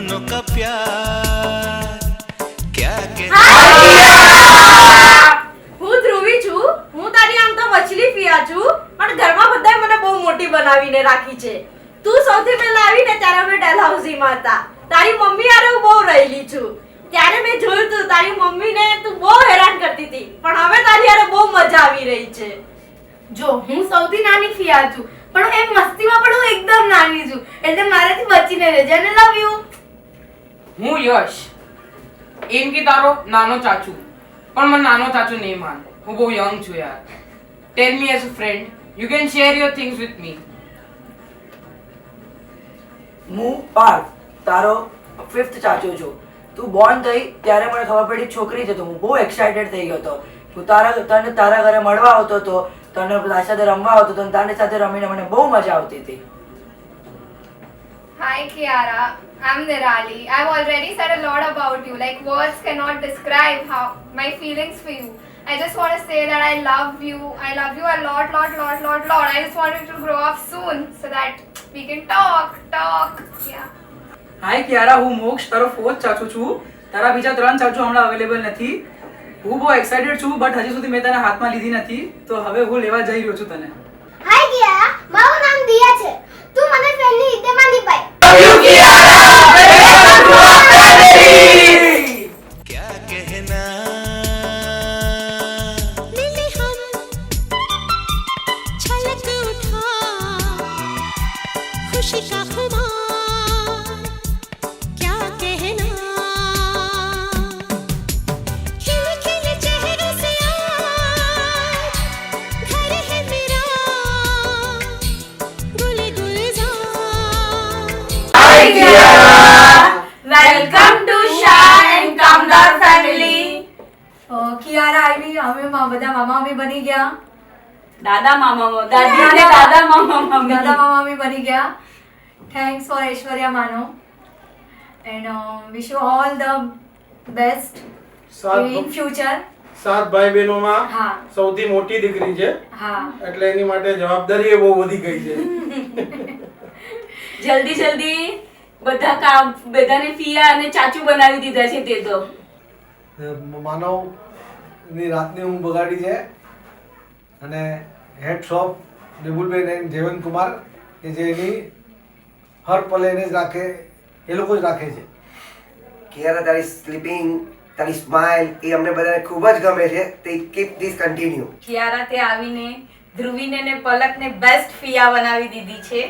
मनों का प्यार क्या कहते હું ધ્રુવી છું. હું તારી આમ તો વચલી પિયા છું, પણ ઘરમાં બધાએ મને બહુ મોટી બનાવીને રાખી છે. તું સૌથી પહેલા આવીને ત્યારે અમે ડેલહાઉસીમાં હતા. તારી મમ્મી હારે હું બહુ રહેલી છું. ત્યારે મેં જોયું તું તારી મમ્મીને તું બહુ હેરાન કરતી હતી, પણ હવે તારી હારે બહુ મજા આવી રહી છે. જો હું સૌથી નાની ફિયા છું, પણ એમ મસ્તીમાં પણ હું એકદમ નાની છું, એટલે મારાથી બચીને રહેજે અને લવ યુ. હું યશ. એમ કે તારો નાનો ચાચુ, પણ મને નાનો ચાચુ નહીં માન. હું બહુ યંગ છું યાર. Tell me as a friend, you can share your things with me. હું પાર્થ, તારો 5th ચાચો છું. તું બોર્ન થઈ ત્યારે મને ખબર પડી છોકરી છે, તો હું બહુ એક્સાઇટેડ થઈ ગયો હતો. હું તારા ઘરે મળવા આવતો હતો, તને તારી સાથે રમવા આવતો હતો, તારી સાથે રમીને મને બહુ મજા આવતી હતી. Hi Kiara, I'm Nirali. I've already said a lot about you. Like words cannot describe how my feelings for you. I just want to say that I love you. I love you a lot. I just want you to grow up soon so that we can talk. Yeah. હાય કિયારા, હું મોક્ષ, તારો 4th ચાચુ છું. તારા બીજા 3 ચાચુ હમણાં available નથી. હું બહુ એક્સાઇટેડ છું, બટ હજી સુધી મેં તને હાથમાં લીધી નથી, તો હવે હું લેવા જઈ રહ્યો છું તને. હાય કિયારા, મારું નામ દિયા છે. તું મને ફ્રેન્ડની રીતે માની પાય. क्या कहना मिले हम छलक उठा खुशी का खुमार क्या कहना खिले खिले चेहरों से आज घर है मेरा गुल गुलजार. વેલકમ ટુ શાહ એન્ડ કામદાર ફેમિલી. કિયારા આવી, અમે બધા મામા મમ્મી બની ગયા. દાદા મામા, દાદી અને દાદા મામા મમ્મી બની ગયા. થેન્ક્સ ફોર ઐશ્વર્યા માનો and wish you all the best in future. 7 ભાઈ બહેનોમાં હા સૌથી મોટી દીકરી છે, હા એટલે એની માટે જવાબદારી એ બહુ વધી ગઈ છે. જલ્દી બધા કામ બધાને પિયા અને ચાચુ બનાવી દીધા છે. તે તો માનવની રાતની ઊંઘ બગાડી છે, અને હેડ શોપ નિબુલબેન એન્ડ જીવનકુમાર કે જે એની હર પલે એને જ રાખે, એ લોકો જ રાખે છે. કિયારા, તારી સ્લીપિંગ, તારી સ્માઇલ એ અમને બધાને ખૂબ જ ગમે છે. તે કીપ ધીસ કન્ટિન્યુ. કિયારા તે આવીને ધ્રુવીને ને પલકને બેસ્ટ પિયા બનાવી દીધી છે.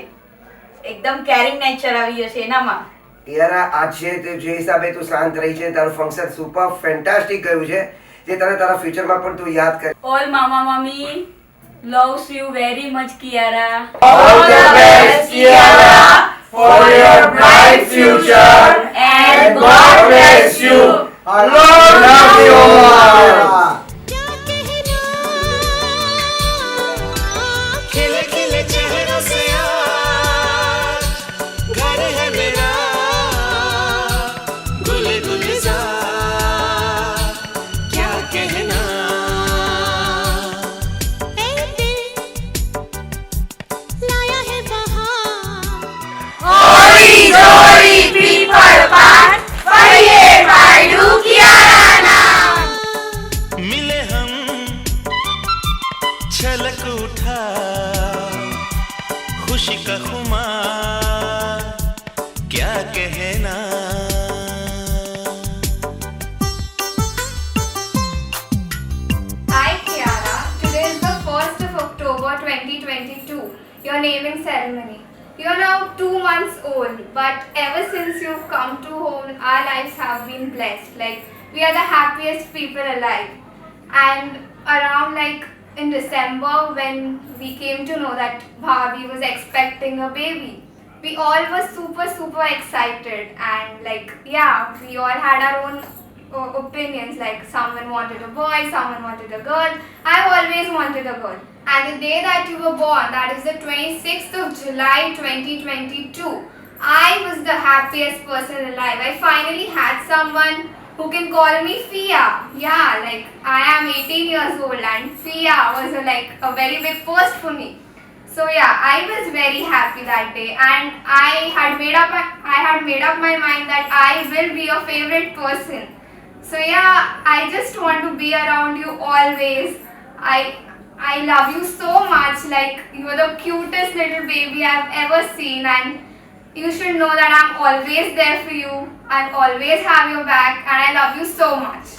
એકદમ કેરિંગ નેચર આવી જશે એનામાં. કિયારા, આજે તે જે હિસાબે તું શાંત રહી છે, તારું ફંક્શન સુપર ફેન્ટાસ્ટિક ગયું છે, જે તને તારા ફ્યુચરમાં પણ તું યાદ કર. ઓલ મામા mummy loves you very much, Kiara. All the best, Kiara, for your bright future, And God bless you. I love you all. क्या कहना खिले खिले चेहरों से आज घर है मेरा गुल गुलजार क्या कहना ए दिल लाया है बहार Ori dori people part, faiye paidu Kiara naam. मिले हम छलक उठा खुशी का खुमार क्या कहना. Hi Kiara, today is the 1st of October 2022, your naming ceremony. You're now 2 months old, but ever since you've come to home, our lives have been blessed. Like, we are the happiest people alive. And around like in December, when we came to know that Bhavi was expecting a baby, we all were super excited. And like, yeah, we all had our own opinions. Like, someone wanted a boy, someone wanted a girl. I've always wanted a girl. And the day that you were born, that is the 26th of July 2022, I was the happiest person alive. I finally had someone who can call me Fia. Yeah, like I am 18 years old and Fia was like a very big first for me. So yeah, I was very happy that day, and I had made up my mind that I will be your favorite person. So yeah, I just want to be around you always. I love you so much. Like, you're the cutest little baby I've ever seen, and you should know that I'm always there for you. I'll always have your back, and I love you so much.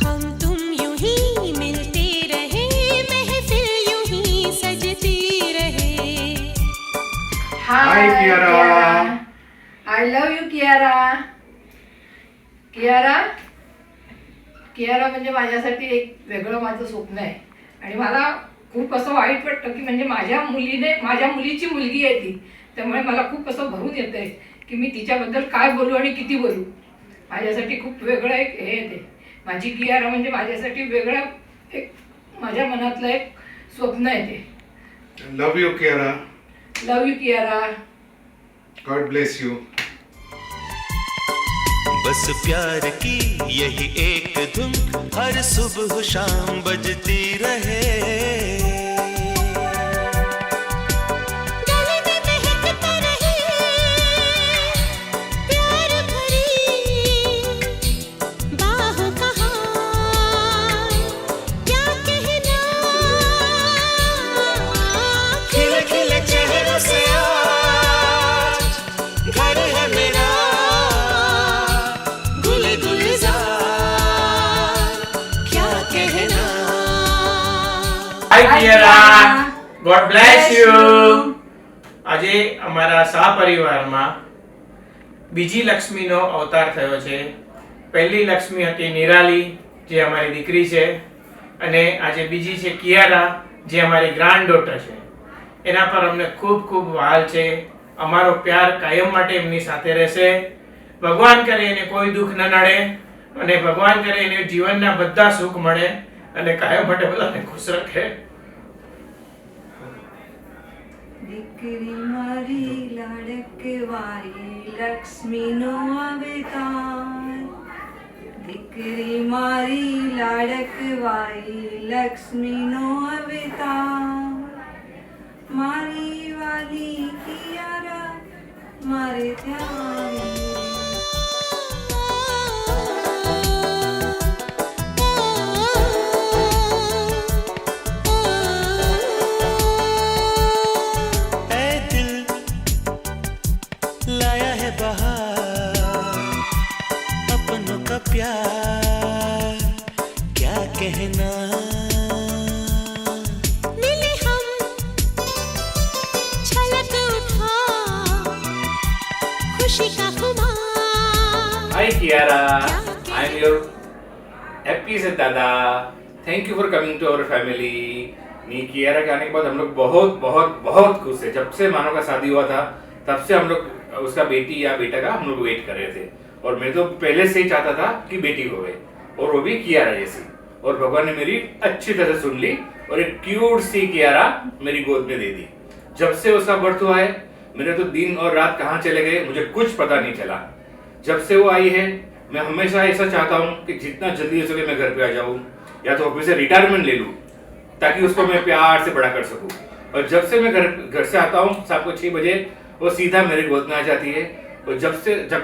हम तुम यूं ही मिलते रहे, महफिल यूं ही सजती रहे. Hi, Kiara. I love you, Kiara. Kiara म्हणजे माझ्यासाठी एक वेगळं माझं स्वप्न आहे. आणि मला खूप असं वाईट वाटतं की म्हणजे माझ्या मुलीची मुलगी आहे ती. त्यामुळे मला खूप असं भरून येतंय की मी तिच्याबद्दल काय बोलू आणि किती बोलू. माझ्यासाठी खूप वेगळं एक हे येते. माझी कियारा म्हणजे माझ्यासाठी वेगळं एक माझ्या मनातलं एक स्वप्न आहे ते. Love you, Kiara. Love you Kiara. God bless you. बस प्यार की यही एक धुन हर सुबह शाम बजती रहे. गले में महकता रहे प्यार भरी बाहों का हाल, क्या कहना. खिले खिले चेहरों से आज घर है मेरा गुले गुलजार, क्या कहना. Hi, Kiara. God bless you. આજે અમારા સહપરિવારમાં બીજી લક્ષ્મીનો અવતાર થયો છે. પહેલી લક્ષ્મી હતી નિરાલી, જે અમારી દીકરી છે, અને આજે બીજી છે કિયારા, જે અમારી ગ્રાન્ડ ડોટર છે. એના પર અમને ખૂબ ખૂબ વહાલ છે. અમારો પ્યાર કાયમ માટે એમની સાથે રહેશે. ભગવાન કરે એને કોઈ દુઃખ ન નડે, અને ભગવાન કરે એને જીવનના બધા સુખ મળે, અને કાયમ માટે બધાને ખુશ રાખે. દીકરી મારી લાડકવાળી લક્ષ્મીનો અવતાર. દીકરી મારી લાડકવાળી લક્ષ્મીનો અવતાર. મારી વાલી કિયારા મારે ત્યાં. ऐ दिल लाया है बहार, अपनों का प्यार क्या कहना. मिले हम छलक उठा खुशी का खुमार. Hi Kiara, I am your happy से दादा. Thank you for coming to our family. नी कियारा के आने के बाद हम लोग बहुत बहुत बहुत खुश है. जब से मानो का शादी हुआ था तब से हम लोग उसका बेटी या बेटा का हम लोग वेट कर रहे थे. और मैं तो पहले से ही चाहता था कि बेटी होवे, और वो भी कियारा जैसी. और भगवान ने मेरी अच्छी तरह सुन ली और एक क्यूट सी कियारा मेरी गोद में दे दी. जब से उसका बर्थ हुआ है मेरे तो दिन और रात कहाँ चले गए मुझे कुछ पता नहीं चला. जब से वो आई है मैं हमेशा ऐसा चाहता हूँ कि जितना जल्दी हो सके मैं घर पे आ जाऊँ, या तो ऑफिस से रिटायरमेंट ले लूँ ताकि उसको मैं प्यार से बड़ा कर सकूँ. और जब से मैं घर से आता हूँ शाम को 6 बजे वो सीधा मेरी गोद में आ जाती है. और जब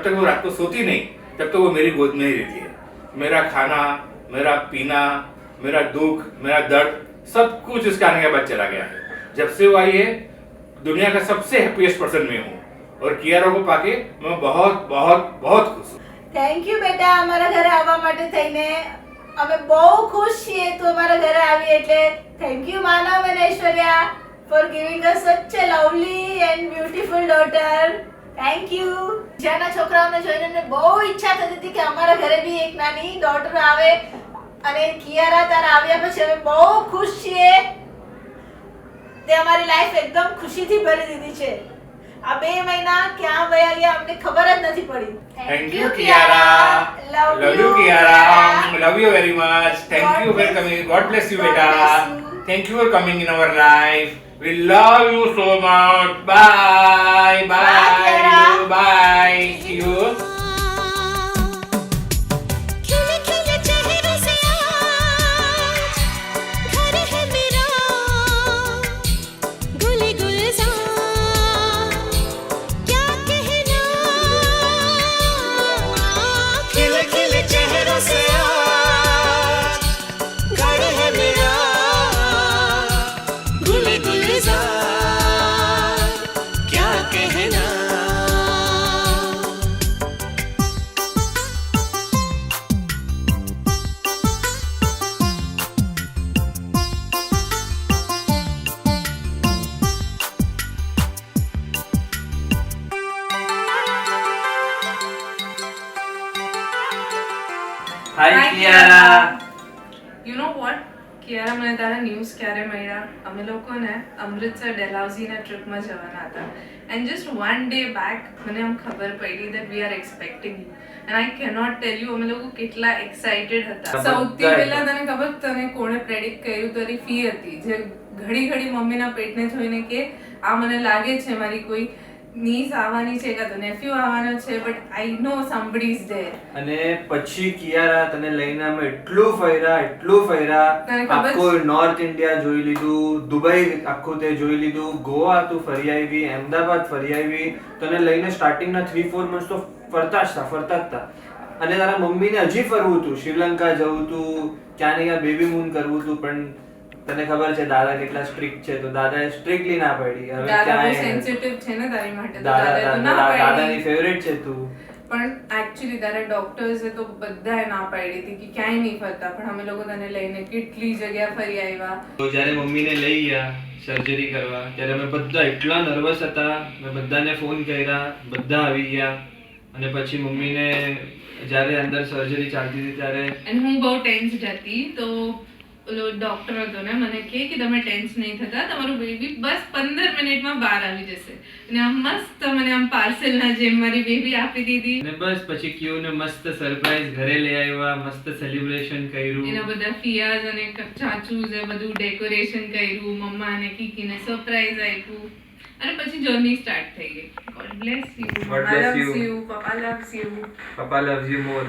तक वो रात को सोती नहीं तब तक वो मेरी गोद में ही रहती है. मेरा खाना, मेरा पीना, मेरा दुख, मेरा दर्द सब कुछ उसके आने के बाद चला गया है. जब से वो आई है दुनिया का सबसे हैप्पीएस्ट पर्सन मैं हूँ. और કિયારા को पाके मैं बहुत बहुत बहुत खुश हूँ. થેન્ક યુ બેટા અમારા ઘરે આવવા માટે થઈને. અમે બહુ ખુશ છીએ તું અમારા ઘરે આવી એટલે. થેન્ક યુ માનવ અને Aishwarya four giving us such a lovely and beautiful daughter. Thank you. જ્યાંના છોકરાઓને જોઈને મને બહુ ઈચ્છા થતી હતી કે અમારા ઘરે બી એક નાની ડોટર આવે. અને કિયારા તારા આવ્યા પછી અમે બહુ ખુશ છીએ. તે અમારી લાઈફ એકદમ ખુશીથી ભરી દીધી છે. આ 2 મહિના ક્યાં વયા ગયા અમને ખબર જ નથી પડી. Thank you, Kiara. Love you, Kiara. Love you very much. Thank you for coming. God bless you, beta. Thank you for coming in our life. We love you so much. Bye. Bye. Bye. See you. खिले खिले चेहरों से आज घर है मेरा गुल गुलजार क्या कहना खिले खिले चेहरों से आज घर है मेरा गुल गुलजार क्या कहना hi Kiara. You know what Kiara, મને તારા ન્યૂઝ ક્યારે મળ્યા? અમે લોકોને અમૃતસર ડેલહાઉસીના ટ્રીપમાં જવાના હતા એન્ડ જસ્ટ 1 day બેક મને આમ ખબર પડી that we are expecting you and I cannot tell you અમે લોકો કેટલા એક્સાઇટેડ હતા. સૌથી પહેલા તને ખબર તને કોણે પ્રેડિક્ટ કર્યું? તારી ફી હતી જે ઘડી ઘડી મમ્મીના પેટને જોઈને કે આ મને લાગે છે મારી કોઈ નીસ આવવાની છે કાં તો નેફ્યુ આવવાનો છે but I know somebody is there. અને પછી કિયારા તને લઈને અમે એટલું ફર્યા તને ખબર આખો નોર્થ ઇન્ડિયા જોઈ લીધું, દુબઈ આખું તે જોઈ લીધું, ગોવા તું ફરી આવી, અહેમદાબાદ ફરી આવી. તને લઈને સ્ટાર્ટિંગના 3-4 months તો ફરતા જ હતા અને તારા મમ્મીને હજી ફરવું હતું, શ્રીલંકા જવું હતું, ક્યાં ને ક્યાં બેબી મૂન કરવું હતું, પણ તને ખબર છે દાદા કેટલા સ્ટ્રિક્ટ છે તો દાદાએ સ્ટ્રિક્ટલી ના પાડી. હવે દાદા બહુ ક્યાં સેન્સિટિવ છે ને તારી માટે તો દાદાએ તો ના દાદાની પાડી. ફેવરેટ છે તું. પણ એકચ્યુઅલી તારા ડોક્ટર્સે તો બધાએ ના પાડી હતી કે ક્યાંય નહીં ફરતા પણ અમે લોકો તને લઈને કેટલી જગ્યા ફરી આવ્યા. તો જ્યારે મમ્મીને લઈ ગયા સર્જરી કરવા ત્યારે અમે બધા એટલા નર્વસ હતા. મેં બધાને ફોન કર્યા, બધા આવી ગયા અને પછી મમ્મીને જ્યારે અંદર સર્જરી ચાલતી હતી ત્યારે અને હું બહુ ટેન્સ્ડ હતી તો ઓલો ડોક્ટર હતો ને મને કહે કે તમે ટેન્સ નહીં થતા, તમારું બેબી બસ 15 મિનિટમાં બહાર આવી જશે. અને આમ મસ્ત મને આમ પાર્સલના જેમ મારી બેબી આપી દીધી અને બસ પછી ક્યુને મસ્ત સરપ્રાઈઝ ઘરે લઈ આવ્યા, મસ્ત સેલિબ્રેશન કર્યું. એના બધા ફિયાઝ અને ચાચુઝ એ બધું ડેકોરેશન કર્યું, મમ્મા અને કીકીને સરપ્રાઈઝ આપ્યું અને પછી જર્ની સ્ટાર્ટ થઈ ગઈ. God bless you, God bless you. પપ્પા લવ્સ યુ. પપ્પા loves you more.